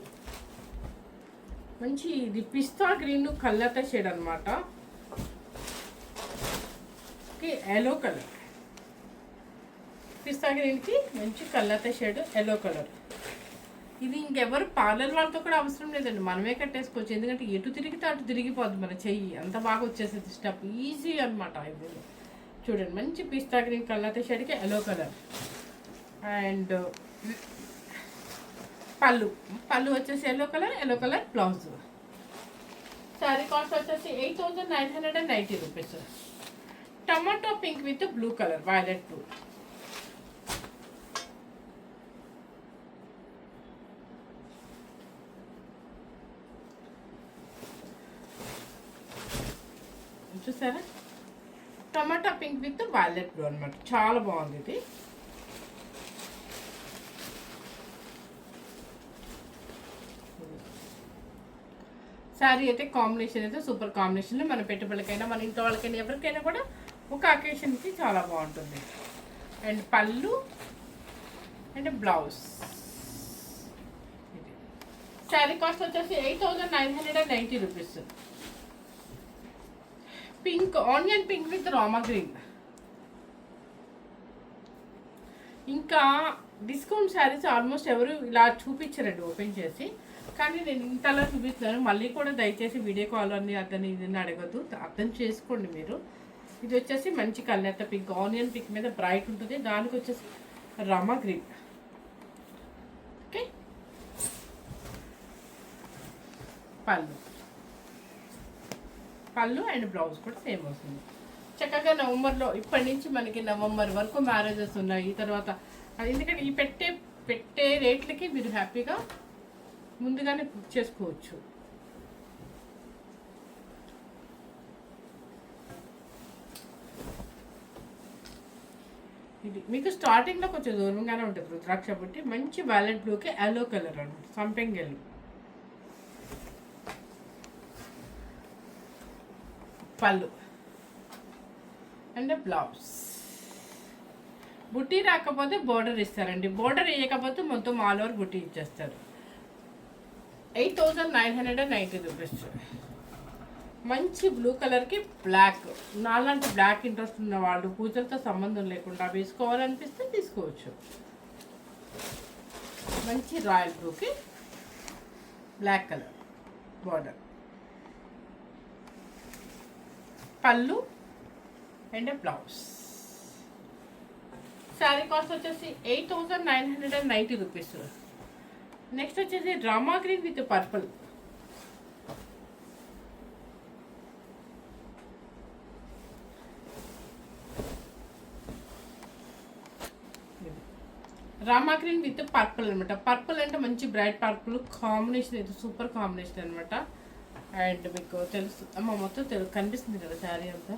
మంచి ఇది పిస్తా గ్రీన్ కళ్ళత షేడ్ అనమాట. ఎల్లో కలర్, పిస్తా గ్రీన్కి మంచి కళ్ళత షేడ్ ఎల్లో కలర్. ఇది ఇంకెవరు పార్లర్ వాళ్ళతో కూడా అవసరం లేదండి, మనమే కట్టేసుకోవచ్చు. ఎందుకంటే ఎటు తిరిగితే అటు తిరిగిపోద్ది మన చెయ్యి, అంత బాగా వచ్చేసేది స్టెప్, ఈజీ అనమాట. ఇది చూడండి, మంచి పిస్తా గ్రీన్ కళ్ళత షేడ్కి ఎల్లో కలర్. అండ్ పళ్ళు వచ్చేసి yellow colour blouse. Sari cost వచ్చేసి 8,990 rupees. Tomato pink with blue colour, violet blue. చూసారా? టమాటా పింక్ విత్ వైలెట్ బ్లూ అనమాట. చాలా బాగుంది ఇది. శారీ అయితే కాంబినేషన్ అయితే సూపర్ కాంబినేషన్లో మన పెట్టుబడులకైనా మన ఇంట్లో వాళ్ళకైనా ఎవరికైనా కూడా ఒక అకేషన్కి చాలా బాగుంటుంది. అండ్ పళ్ళు అండ్ బ్లౌజ్. శారీ కాస్ట్ వచ్చేసి 8,990 rupees. Pink, onion pink with Rama green. ఇంకా డిస్కౌంట్ శారీస్ ఆల్మోస్ట్ ఎవరు ఇలా చూపించారండి ఓపెన్ చేసి, కానీ నేను ఇంతలా చూపిస్తున్నాను. మళ్ళీ కూడా దయచేసి వీడియో కాల్ అన్ని అతన్ని ఇది అడగద్దు, అర్థం చేసుకోండి మీరు. ఇది వచ్చేసి మంచి కలర్ పింక్, ఆనియన్ పింక్ మీద బ్రైట్ ఉంటుంది. దానికి వచ్చేసి రామా గ్రీన్. ఓకే, పళ్ళు అండ్ బ్లౌజ్ కూడా సేమ్ వస్తుంది. చక్కగా నవంబర్లో, ఇప్పటి నుంచి మనకి నవంబర్ వరకు మ్యారేజెస్ ఉన్నాయి. తర్వాత ఎందుకంటే ఈ పెట్టే రేట్లకి మీరు హ్యాపీగా ముందుగానే బుక్ చేసుకోవచ్చు. ఇది మీకు స్టార్టింగ్లో కొంచెం దూరంగానే ఉంటుంది రుద్రాక్ష బట్టి. మంచి వ్యాలెట్ బ్లూకి ఎల్లో కలర్ అనమాట, సంపెంగ్ ఎల్లో. పళ్ళు అండ్ బ్లౌజ్. బుట్టి రాకపోతే బోర్డర్ ఇస్తారండి, బోర్డర్ వేయకపోతే మొత్తం ఆల్ ఓవర్ బుట్టి ఇచ్చేస్తారు. 8,990 రూపీస్. మంచి బ్లూ కలర్కి బ్లాక్. నాలాంటి బ్లాక్ ఇంట్రెస్ట్ ఉన్న వాళ్ళు పూజలతో సంబంధం లేకుండా వేసుకోవాలనిపిస్తే తీసుకోవచ్చు. మంచి రాయల్ బ్లూకి బ్లాక్ కలర్ బోర్డర్. పళ్ళు అండ్ బ్లౌజ్. శారీ కాస్ట్ వచ్చేసి 8,990 రూపీస్. నెక్స్ట్ వచ్చేసి Rama green with purple. Rama green with purple అనమాట. పర్పుల్ అంటే మంచి బ్రైట్ పర్పుల్ కాంబినేషన్, అయితే సూపర్ కాంబినేషన్ అనమాట. అండ్ మీకు తెలుసు అమ్మ, మొత్తం కనిపిస్తుంది కదా శారీ అంతా.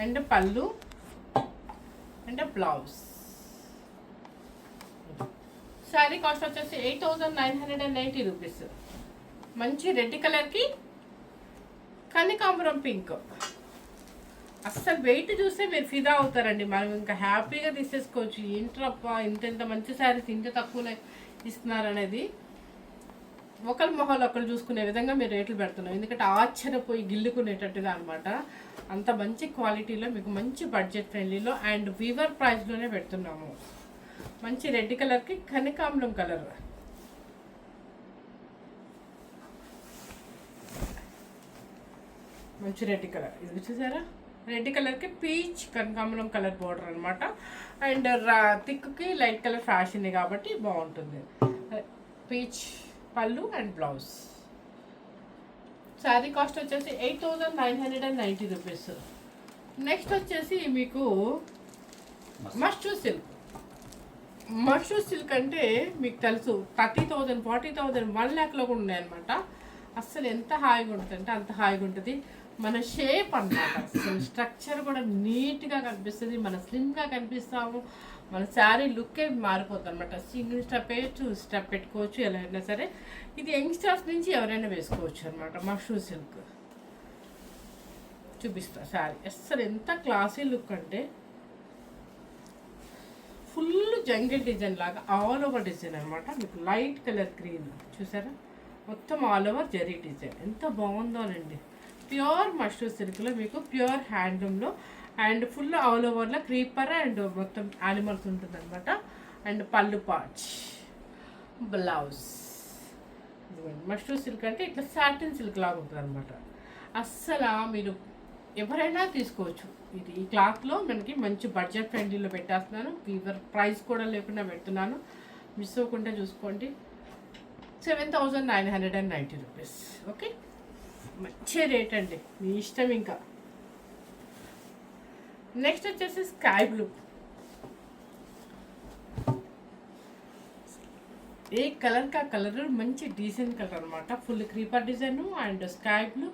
అండ్ పళ్ళు అండ్ బ్లౌజ్. శారీ కాస్ట్ వచ్చేసి 8,990 రూపీస్. మంచి రెడ్ కలర్కి కనకాంబరం పింక్. అస్సలు వెయిట్ చూస్తే మీరు ఫిదా అవుతారండి. మనం ఇంకా హ్యాపీగా తీసేసుకోవచ్చు. ఏంట్రప్ప ఇంత మంచి శారీస్ ఇంత తక్కువలో ఇస్తున్నారనేది ఒకరి మొహాలు ఒకరు చూసుకునే విధంగా మీరు రేట్లు పెడుతున్నాం. ఎందుకంటే ఆశ్చర్యపోయి గిల్లుకునేటట్టుగా అనమాట. అంత మంచి క్వాలిటీలో మీకు మంచి బడ్జెట్ ఫ్రెండ్లీలో అండ్ వీవర్ ప్రైస్లోనే పెడుతున్నాము. మంచి రెడ్ కలర్కి కనకాంబరం కలర్. మంచి రెడ్ కలర్, ఇది చూసారా? రెడ్ కలర్కి పీచ్ కనకాంబరం కలర్ బోర్డర్ అనమాట. అండ్ థిక్కి లైట్ కలర్ ఫ్యాషన్ కాబట్టి బాగుంటుంది. పీచ్ పళ్ళు అండ్ బ్లౌజ్. శారీ కాస్ట్ వచ్చేసి 8,990 రూపీస్. నెక్స్ట్ వచ్చేసి మీకు మష్రూ సిల్క్. మష్రూ సిల్క్ అంటే మీకు తెలుసు 30,000, 40,000, 1 lakh కూడా ఉన్నాయన్నమాట. అస్సలు ఎంత హాయిగా ఉంటుంది అంటే అంత హాయిగా ఉంటుంది. మన షేప్ అన్నమాట, అసలు స్ట్రక్చర్ కూడా నీట్గా కనిపిస్తుంది. మన స్లిమ్గా కనిపిస్తాము. మన శారీ లుక్కే మారిపోతుంది అనమాట. సింగిల్ స్టెప్ వేయచ్చు, స్టెప్ పెట్టుకోవచ్చు, ఎలా అయినా సరే. ఇది యంగ్స్టర్స్ నుంచి ఎవరైనా వేసుకోవచ్చు అనమాట. మష్రూ సిల్క్ చూపిస్తా శారీ. అస్సలు ఎంత క్లాసీ లుక్ అంటే ఫుల్ జంగిల్ డిజైన్ లాగా ఆల్ ఓవర్ డిజైన్ అనమాట. మీకు లైట్ కలర్ గ్రీన్ చూసారా, మొత్తం ఆల్ ఓవర్ జరీ డిజైన్ ఎంత బాగుందోనండి. ప్యూర్ మష్రూ సిల్క్లో మీకు ప్యూర్ హ్యాండ్లూమ్లో అండ్ ఫుల్ ఆల్ ఓవర్లో క్రీపర్ అండ్ మొత్తం యానిమల్స్ ఉంటుంది అనమాట. అండ్ పళ్ళు పాచ్, బ్లౌజ్. మష్రూ సిల్క్ అంటే ఇట్లా సాటిన్ సిల్క్ లాగా ఉంటుంది అనమాట. అస్సలు మీరు ఎవరైనా తీసుకోవచ్చు. ఇది ఈ క్లాత్లో మనకి మంచి బడ్జెట్ ఫ్రెండ్లీలో పెట్టేస్తున్నాను. వీవర్ ప్రైస్ కూడా లేకుండా పెడుతున్నాను, మిస్ అవ్వకుండా చూసుకోండి. 7,990 రూపీస్. ఓకే, మంచి రేట్ అండి, మీ ఇష్టం. ఇంకా నెక్స్ట్ వచ్చేసి స్కై బ్లూ. ఏ కలర్ కా కలర్ మంచి డీసెంట్ కలర్ అనమాట. Full creeper design and sky blue.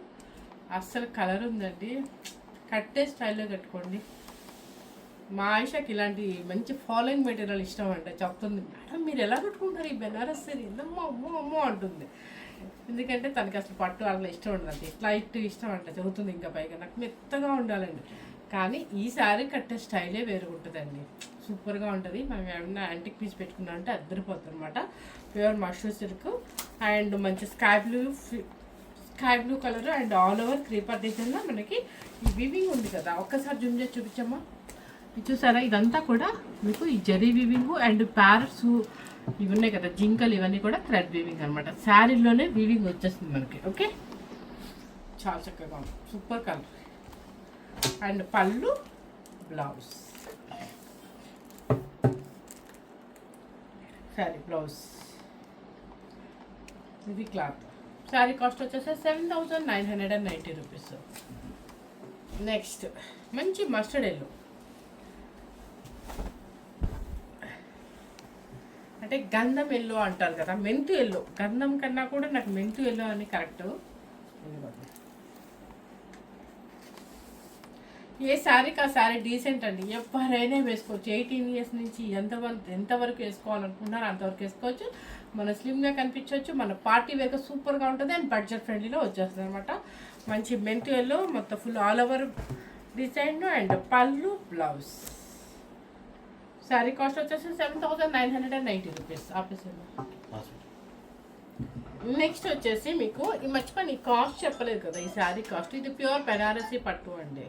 అస్సలు కలర్ ఉందండి, కట్టే స్టైల్లో కట్టుకోండి. మా ఆయిషాకి ఇలాంటి మంచి ఫాలోయింగ్ మెటీరియల్ ఇష్టం అంటే చెప్తుంది, మేడం మీరు ఎలా కట్టుకుంటారు ఈ బెనారస్ సారీ, అమ్మో అమ్మో అమ్మో అంటుంది. ఎందుకంటే తనకి అసలు పట్టు అట్లా ఇష్టం ఉండదు, ఇట్లా ఇట్టు ఇష్టం అంట, చదువుతుంది. ఇంకా పైగా నాకు మెత్తగా ఉండాలండి. కానీ ఈ శారీ కట్టే స్టైలే వేరు ఉంటుందండి, సూపర్గా ఉంటుంది. మనం ఏమన్నా యాంటిక్ పీస్ పెట్టుకున్నా అంటే అద్దరిపోతుంది అనమాట. ప్యూర్ మష్రూ సిల్క్ అండ్ మంచి sky blue colour and all over creeper డిజైన్లో మనకి ఈ వివింగ్ ఉంది కదా, ఒక్కసారి జూమ్ చేసి చూపించమ్మా. ఇది చూసారా, ఇదంతా కూడా మీకు ఈ జరీ వివింగ్ అండ్ ప్యారట్స్ ఇవి ఉన్నాయి కదా, జింకలు, ఇవన్నీ కూడా థ్రెడ్ వీవింగ్ అనమాట. శారీలోనే వీవింగ్ వచ్చేస్తుంది మనకి. ఓకే, చాలా చక్కగా ఉంది, సూపర్ కలర్. అండ్ పళ్ళు, బ్లౌజ్, శారీ బ్లౌజ్, ఇది క్లాత్. శారీ కాస్ట్ వచ్చేసి 7,990 రూపీస్. నెక్స్ట్ మంచి మస్టర్డ్ ఎల్లో, అంటే గంధం ఎల్లో అంటారు కదా, మెంతు ఎల్లో. గంధం కన్నా కూడా నాకు మెంతు ఎల్లో అని కరెక్ట్. ఏ శారీకి ఆ శారీ డీసెంట్ అండి, ఎవరైనా వేసుకోవచ్చు. 18 ఇయర్స్ నుంచి ఎంతవరకు వేసుకోవాలనుకుంటున్నారో అంతవరకు వేసుకోవచ్చు. మన స్లిమ్గా కనిపించవచ్చు, మన పార్టీ వేగా సూపర్గా ఉంటుంది అండ్ బడ్జెట్ ఫ్రెండ్లీలో వచ్చేస్తుంది అనమాట. మంచి మెంతు ఎల్లో, మొత్తం full all over design and పళ్ళు, బ్లౌజ్. శారీ కాస్ట్ వచ్చేసి 7,990 రూపీస్. నెక్స్ట్ వచ్చేసి మీకు ఈ మర్చిపోయి ఈ కాస్ట్ చెప్పలేదు కదా, ఈ శారీ కాస్ట్. ఇది ప్యూర్ బెనారసీ పట్టు అండి.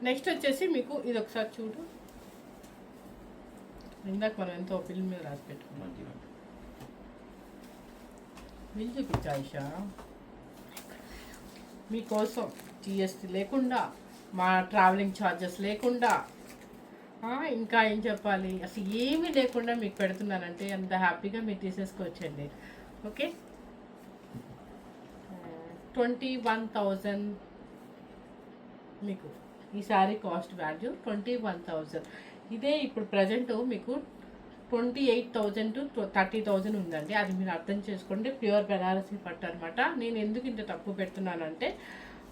నెక్స్ట్ వచ్చేసి మీకు ఇది ఒకసారి చూడు, ఇందాక మనం ఎంతో బిల్ మీద రాసి పెట్టుకున్నాం. బిల్ చూపించా ఆయిషా మీకోసం, జిఎస్టీ లేకుండా, మా ట్రావెలింగ్ ఛార్జెస్ లేకుండా, ఇంకా ఏం చెప్పాలి, అసలు ఏమీ లేకుండా మీకు పెడుతున్నానంటే అంత హ్యాపీగా మీరు తీసేసుకోవచ్చండి. ఓకే, 21,000 మీకు ఈ శారీ కాస్ట్ వాల్యూ 21,000. ఇదే ఇప్పుడు ప్రజెంట్ మీకు 28,000 to 30,000 ఉందండి. అది మీరు అర్థం చేసుకోండి. ప్యూర్ బెనారసీ పట్టు అనమాట. నేను ఎందుకు ఇంత తక్కువ పెడుతున్నానంటే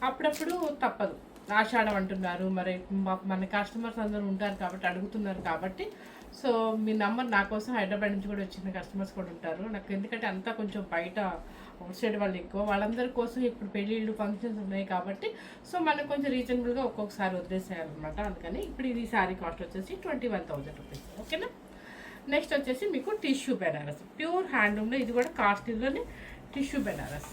అప్పుడప్పుడు తప్పదు, ఆషాఢం అంటున్నారు, మరి మన కస్టమర్స్ అందరూ ఉంటారు కాబట్టి అడుగుతున్నారు కాబట్టి. సో మీ నంబర్ నా కోసం హైదరాబాద్ నుంచి కూడా వచ్చిన కస్టమర్స్ కూడా ఉంటారు నాకు, ఎందుకంటే అంతా కొంచెం బయట అవుట్ సైడ్ వాళ్ళు ఎక్కువ, వాళ్ళందరి కోసం ఇప్పుడు పెళ్ళిళ్ళు ఫంక్షన్స్ ఉన్నాయి కాబట్టి సో మనకు కొంచెం రీజనబుల్గా ఒక్కొక్కసారి వదిలేసేయాలన్నమాట. అందుకని ఇప్పుడు ఇది శారీ కాస్ట్ వచ్చేసి 21,000 రూపీస్. ఓకేనా. నెక్స్ట్ వచ్చేసి మీకు టిష్యూ బెనారస్, ప్యూర్ హ్యాండ్లూమ్లో, ఇది కూడా కాస్ట్లీలోనే టిష్యూ బెనారస్.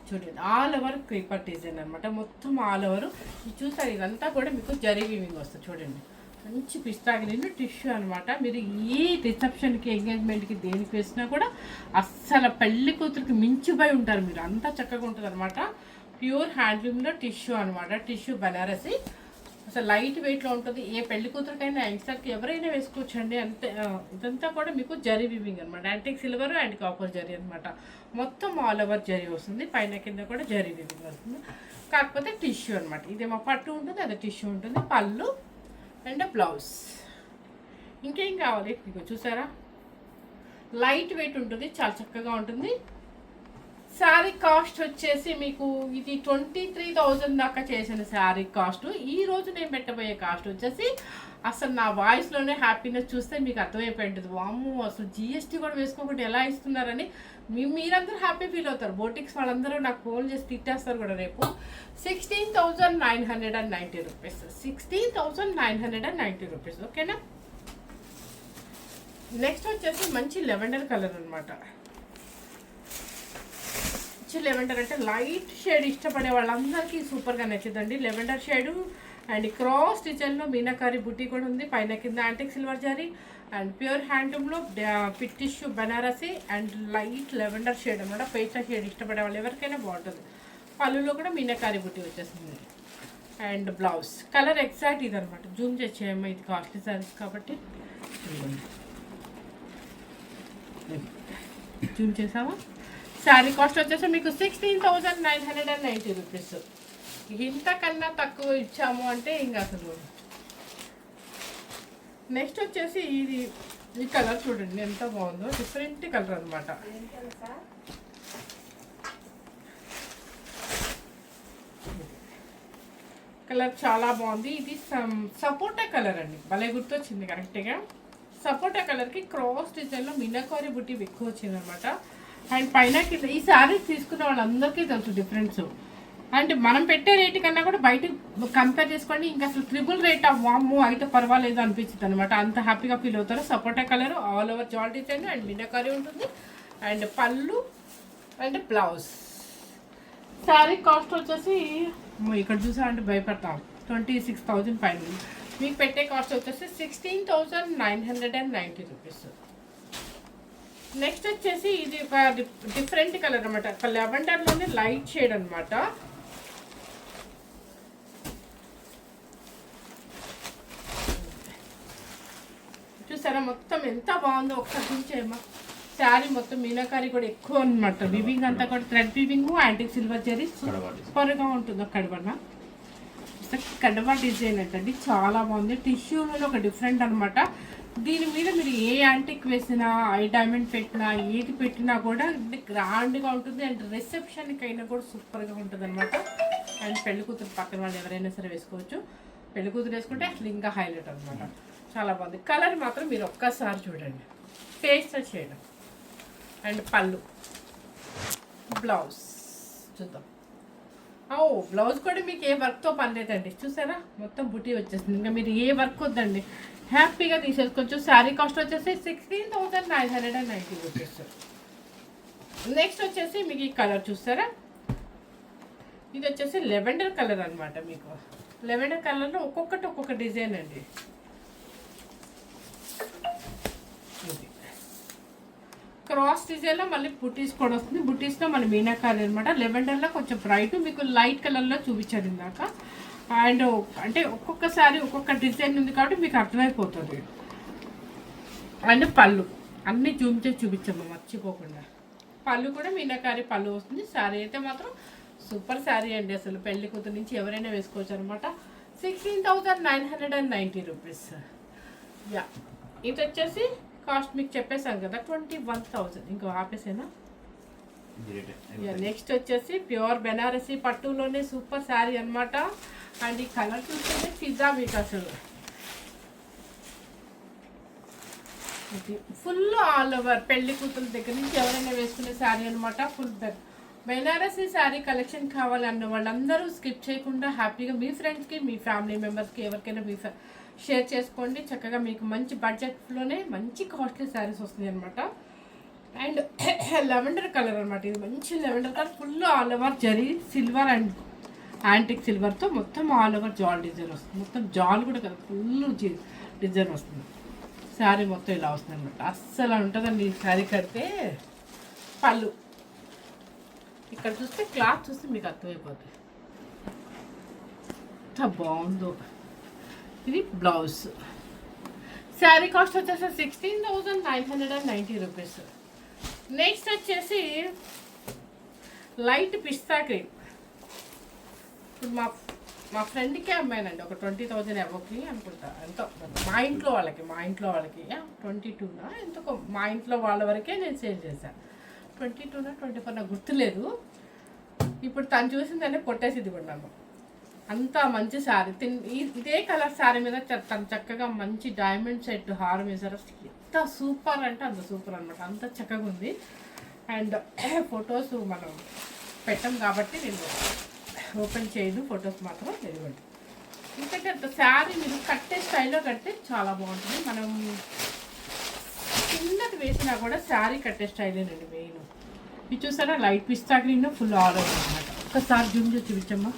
చూడండి, ఆల్ ఓవర్ క్రీపర్ డిజైన్ అనమాట, మొత్తం ఆల్ ఓవర్. ఇది చూసారు, ఇదంతా కూడా మీకు జరీ వీవింగ్ వస్తుంది. చూడండి, మంచి పిస్తా గ్రీన్ టిష్యూ అనమాట. మీరు ఈ రిసెప్షన్కి, ఎంగేజ్మెంట్కి, దేనికి వేసినా కూడా అస్సలు పెళ్లి కూతురికి మించిపోయి ఉంటారు మీరు, అంతా చక్కగా ఉంటుంది అనమాట. ప్యూర్ హ్యాండ్లూమ్లో టిష్యూ అనమాట, టిష్యూ బనారసి. అసలు లైట్ వెయిట్లో ఉంటుంది. ఏ పెళ్లి కూతురికైనా, యంగ్స్టర్కి ఎవరైనా వేసుకోవచ్చు అండి. అంతే. ఇదంతా కూడా మీకు జరీ వీవింగ్ అనమాట, antique silver and copper zari అనమాట. మొత్తం ఆల్ ఓవర్ జరీ వస్తుంది, పైన కింద కూడా జరీ వీవింగ్ వస్తుంది. కాకపోతే టిష్యూ అనమాట. ఇదేమో పట్టు ఉంటుంది, అదే టిష్యూ ఉంటుంది. పళ్ళు అండ్ బ్లౌజ్. ఇంకేం కావాలి మీకు, చూసారా, లైట్ వెయిట్ ఉంటుంది, చాలా చక్కగా ఉంటుంది. శారీ కాస్ట్ వచ్చేసి మీకు ఇది 23,000 దాకా చేసిన శారీ కాస్ట్. ఈరోజు నేను పెట్టబోయే కాస్ట్ వచ్చేసి అసలు నా వాయిస్లోనే హ్యాపీనెస్ చూస్తే మీకు అర్థమైపోయి ఉంటుంది. వామ్మో, అసలు జిఎస్టీ కూడా వేసుకోకుండా ఎలా ఇస్తున్నారని మీరందరూ హ్యాపీ ఫీల్ అవుతారు. బోటిక్స్ వాళ్ళందరూ నాకు ఫోన్ చేసి తిట్టేస్తారు కూడా రేపు. 16,990 రూపీస్. 16,990 రూపీస్. ఓకేనా. నెక్స్ట్ వచ్చేసి మంచి లెవెండర్ కలర్ అనమాట. లెవెండర్ అంటే లైట్ షేడ్ ఇష్టపడే వాళ్ళందరికీ సూపర్గా నచ్చుదండి. లెవెండర్ షేడు అండ్ క్రాస్ డిజైన్లో మీనాకారి బుట్టి కూడా ఉంది, పైన కింద antique silver zari and pure హ్యాండ్లూమ్లో pit tissue Banarasi and light lavender shade అనమాట. పేస్టల్ షేడ్ ఇష్టపడే వాళ్ళు ఎవరికైనా బాగుంటుంది. పళ్ళులో కూడా మీనాకారి బుట్టి వచ్చేస్తుంది అండ్ బ్లౌజ్ కలర్ ఎగ్జాక్ట్ ఇది అనమాట. జూమ్ చేసేయమ్మా, ఇది కాస్ట్లీ సారీస్ కాబట్టి జూమ్ చేసావా. శారీ కాస్ట్ వచ్చేసి మీకు 16,990 రూపీస్. ఇంతకన్నా తక్కువ ఇచ్చాము అంటే ఇంకా అసలు. నెక్స్ట్ వచ్చేసి ఇది, ఈ కలర్ చూడండి ఎంత బాగుందో, డిఫరెంట్ కలర్ అనమాట. కలర్ చాలా బాగుంది. ఇది సపోటా కలర్ అండి, భలే గుర్తొచ్చింది కరెక్ట్గా. సపోటా కలర్కి క్రాస్ డిజైన్లో మినకారి బుట్టి ఎక్కువ వచ్చింది అనమాట. అండ్ పైన కింద ఈ శారీస్ తీసుకున్న వాళ్ళందరికీ తెలుసు డిఫరెన్స్. అండ్ మనం పెట్టే రేటు కన్నా కూడా బయట కంపేర్ చేసుకోండి, ఇంకా అసలు ట్రిపుల్ రేట్ వామ్మో అయితే పర్వాలేదు అనిపించింది అనమాట. అంత హ్యాపీగా ఫీల్ అవుతారు. సపోటా కలర్ ఆల్ ఓవర్ జాల్ డిజైన్ అండ్ మినకారి ఉంటుంది. అండ్ పళ్ళు అండ్ బ్లౌజ్. శారీ కాస్ట్ వచ్చేసి ఇక్కడ చూసా అంటే భయపడతాం, 26,000 పైన. మీకు పెట్టే కాస్ట్ వచ్చేసి 16,990 రూపీస్. నెక్స్ట్ వచ్చేసి ఇది ఒక డిఫరెంట్ కలర్ అనమాట, ఒక లెవెండర్లోనే లైట్ షేడ్ అనమాట. చూసారా మొత్తం ఎంత బాగుందో, ఒకసారి చూసేమా. శారీ మొత్తం మీనాకారి కూడా ఎక్కువ అనమాట. వివింగ్ అంతా కూడా thread weaving, antique silver zari సూపర్గా ఉంటుంది. కడవ డిజైన్ అంటండి, చాలా బాగుంది. టిష్యూలో ఒక డిఫరెంట్ అనమాట. దీని మీద మీరు ఏ యాంటిక్ వేసినా, ఐ డైమండ్ పెట్టినా, ఏది పెట్టినా కూడా గ్రాండ్గా ఉంటుంది. అండ్ రిసెప్షన్కి అయినా కూడా సూపర్గా ఉంటుంది అనమాట. అండ్ పెళ్లి కూతురు పక్కన వాళ్ళు ఎవరైనా సరే వేసుకోవచ్చు. పెళ్లి కూతురు వేసుకుంటే అసలు ఇంకా హైలైట్ అనమాట. చాలా బాగుంది. కలర్ మాత్రం మీరు ఒక్కసారి చూడండి, పేస్ట్ చేయడం. అండ్ పళ్ళు, బ్లౌజ్ చూద్దాం. బ్లౌజ్ కూడా మీకు ఏ వర్క్తో పని లేదండి. చూసారా మొత్తం బుటీ వచ్చేసింది. ఇంకా మీరు ఏ వర్క్ వద్దండి, హ్యాపీగా తీసేసుకోవచ్చు. శారీ కాస్ట్ వచ్చేసి 16,990 రూపీస్. నెక్స్ట్ వచ్చేసి మీకు ఈ కలర్ చూస్తారా, ఇది వచ్చేసి లెవెండర్ కలర్ అనమాట. మీకు లెవెండర్ కలర్లో ఒక్కొక్కటి ఒక్కొక్క డిజైన్ అండి. ఇది క్రాస్ డిజైన్లో మళ్ళీ బుటీస్ కూడా వస్తుంది. బుటీస్లో మన మీనాకారి అనమాట. లెవెండర్లో కొంచెం బ్రైట్, మీకు లైట్ కలర్లో చూపించారు ఇందాక. అండ్ అంటే ఒక్కొక్కసారి ఒక్కొక్క డిజైన్ ఉంది కాబట్టి మీకు అర్థమైపోతుంది. అండ్ పళ్ళు అన్నీ జూమ్ చేసి చూపించాము మర్చిపోకుండా. పళ్ళు కూడా మీనాకారి పళ్ళు వస్తుంది. శారీ అయితే మాత్రం సూపర్ శారీ అండి, అసలు పెళ్లి కూతురు నుంచి ఎవరైనా వేసుకోవచ్చు అనమాట. 16,990 రూపీస్. యా, ఇది వచ్చేసి కాస్ట్ మీకు చెప్పేసాను కదా 21,000. ఇంకో ఆపేసేనా. నెక్స్ట్ వచ్చేసి ప్యూర్ బెనారసీ పట్టులోనే సూపర్ శారీ అనమాట. అండ్ ఈ కలర్ చూస్తే పిజ్జా మీకు అసలు ఫుల్ ఆల్ ఓవర్ పెళ్లి కూతురు దగ్గర నుంచి ఎవరైనా వేసుకునే శారీ అనమాట. ఫుల్ బెనారసీ శారీ కలెక్షన్ కావాలన్న వాళ్ళందరూ స్కిప్ చేయకుండా హ్యాపీగా మీ ఫ్రెండ్స్కి, మీ ఫ్యామిలీ మెంబర్స్కి ఎవరికైనా మీ షేర్ చేసుకోండి. చక్కగా మీకు మంచి బడ్జెట్లోనే మంచి కాస్ట్లీ శారీస్ వస్తుంది అనమాట. అండ్ లెవెండర్ కలర్ అనమాట. ఇది మంచి lavender colour, full all over zari silver and antique సిల్వర్తో మొత్తం ఆల్ ఓవర్ జాల్ డిజైన్ వస్తుంది. మొత్తం జాల్ కూడా కదా, ఫుల్ డిజైన్ వస్తుంది. శారీ మొత్తం ఇలా వస్తుంది అనమాట. అస్సలు ఉంటుందండి ఈ శారీ కడితే. పళ్ళు ఇక్కడ చూస్తే క్లాత్ చూస్తే మీకు అర్థమైపోతుంది ఎంత బాగుందో. ఇది బ్లౌజ్. శారీ కాస్ట్ వచ్చేసి 16,990 రూపీస్. నెక్స్ట్ వచ్చేసి లైట్ పిస్తా క్రీమ్. ఇప్పుడు మా ఫ్రెండ్కే అమ్మాయినండి, ఒక 20,000 అవ్వకి అనుకుంటా. ఎంతో మా ఇంట్లో వాళ్ళకి 22నా ఎంతో మా ఇంట్లో వాళ్ళ వరకే నేను సేల్ చేశాను. 22నా 24 నాకు గుర్తులేదు. ఇప్పుడు తను చూసిందనే కొట్టేసిది కొన్నాను. అంత మంచి శారీ. ఇదే కలర్ శారీ మీద తను చక్కగా మంచి డైమండ్ సెట్ హారం వేసారు. ఎంత సూపర్ అంటే అంత సూపర్ అనమాట, అంత చక్కగా ఉంది. అండ్ ఫొటోస్ మనం పెట్టాం కాబట్టి నేను ఓపెన్ చేయను, ఫొటోస్ మాత్రం తెలియండి. ఎందుకంటే అంత శారీ మీరు కట్టే స్టైల్లో కడితే చాలా బాగుంటుంది. మనం కిందకి వేసినా కూడా శారీ కట్టే స్టైలేనండి మెయిన్. ఇది చూసారా లైట్ పిస్తా గ్రీన్, ఫుల్ ఆరెంజ్ అనమాట. ఒక్కసారి జూమ్ చేసి చూపించమ్మా.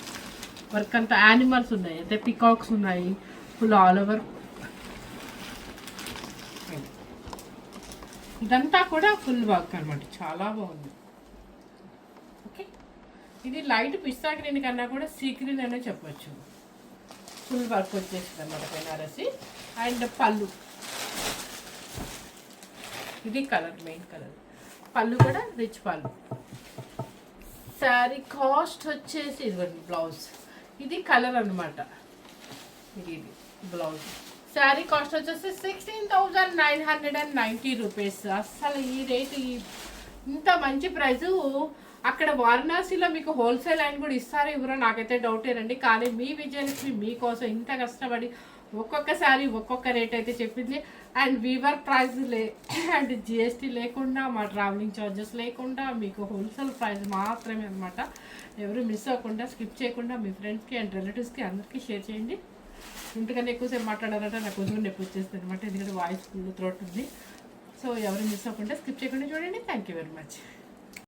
వర్క్ అంతా యానిమల్స్ ఉన్నాయి, అయితే పికాక్స్ ఉన్నాయి, ఫుల్ ఆల్ ఓవర్. ఇదంతా కూడా ఫుల్ వర్క్ అనమాట, చాలా బాగుంది. ఓకే, ఇది లైట్ పిస్తా గ్రీన్ కన్నా కూడా సీ గ్రీన్ అనే చెప్పచ్చు. ఫుల్ వర్క్ వచ్చేసింది అనమాట బెనారసి. అండ్ పళ్ళు, ఇది కలర్ మెయిన్ కలర్. పళ్ళు కూడా రిచ్ పళ్ళు. శారీ కాస్ట్ వచ్చేసి ఇదిగోండి బ్లౌజ్. ఇది కలర్ అనమాట. ఇది బ్లౌజ్. శారీ కాస్ట్ వచ్చేసి 16,990 రూపీస్. అస్సలు ఈ రేటు ఇంత మంచి ప్రైజు అక్కడ వారణాసిలో మీకు హోల్సేల్ లైన్ కూడా ఇస్తారో ఇవ్వరో నాకైతే డౌటేనండి. కానీ మీ విజయలక్ష్మి మీకోసం ఇంత కష్టపడి ఒక్కొక్కసారి ఒక్కొక్క రేట్ అయితే చెప్పింది. And weaver price and GST లేకుండా, మా ట్రావెలింగ్ ఛార్జెస్ లేకుండా మీకు హోల్సేల్ ప్రైస్ మాత్రమే అనమాట. ఎవరు మిస్ అవ్వకుండా, స్కిప్ చేయకుండా మీ ఫ్రెండ్స్కి అండ్ రిలేటివ్స్కి అందరికీ షేర్ చేయండి. ఇంతకన్నా ఎక్కువసేపు మాట్లాడాలంటే నాకు కొంచెం నొప్పి వచ్చేస్తుంది అనమాట, ఎందుకంటే వాయిస్ ఫుల్ త్రోట్ ఉంది. సో ఎవరు మిస్ అవ్వకుండా స్కిప్ చేయకుండా చూడండి. Thank you very much.